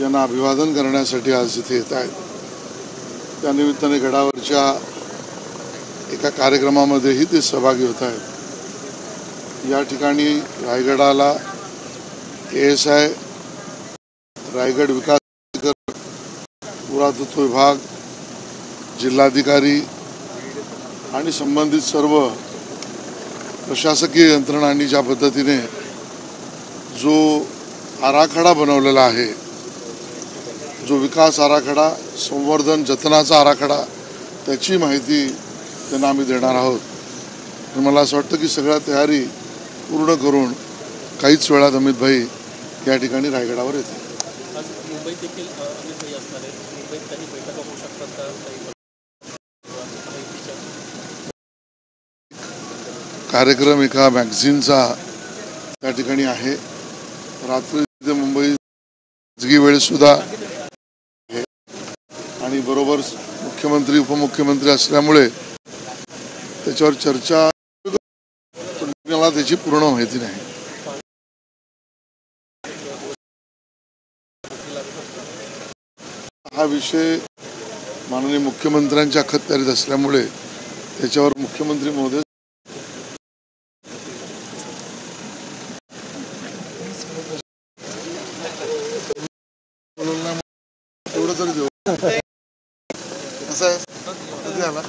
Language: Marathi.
यांना अभिवादन करण्यासाठी आज इथे येत आहेत। त्यानिमित्ताने गडावरच्या एका कार्यक्रमामध्येही ते सहभागी होत आहेत। या ठिकाणी रायगडाला ASI रायगड विकास पुरातत्व विभाग, जिल्हाधिकारी आणि संबंधित सर्व प्रशासकीय यंत्रणांनी ज्या पद्धतीने जो आराखडा बनवलेला आहे, जो विकास आराखडा, संवर्धन जतनाचा आराखडा, त्याची माहिती त्यांना आम्ही देणार आहोत। मला असं वाटतं की सगळ्या तयारी पूर्ण करून काहीच वेळात अमित भाई या ठिकाणी रायगडावर येतील। मुंबईत देखील अमित भाई असणार आहेत। मुंबईत काही बैठका होऊ शकतात का? कार्यक्रम एका मॅगझिनचा त्या ठिकाणी आहे। रात्री मुंबई खाजगी वेळ सुद्धा आहे आणि बरोबर मुख्यमंत्री उपमुख्यमंत्री असल्यामुळे त्याच्यावर चर्चा, मला त्याची पूर्ण माहिती नाही। हा विषय माननीय मुख्यमंत्र्यांच्या अखत्यारीत असल्यामुळे त्याच्यावर मुख्यमंत्री महोदय एवढं तरी देऊ। कसं आहे, कधी आला?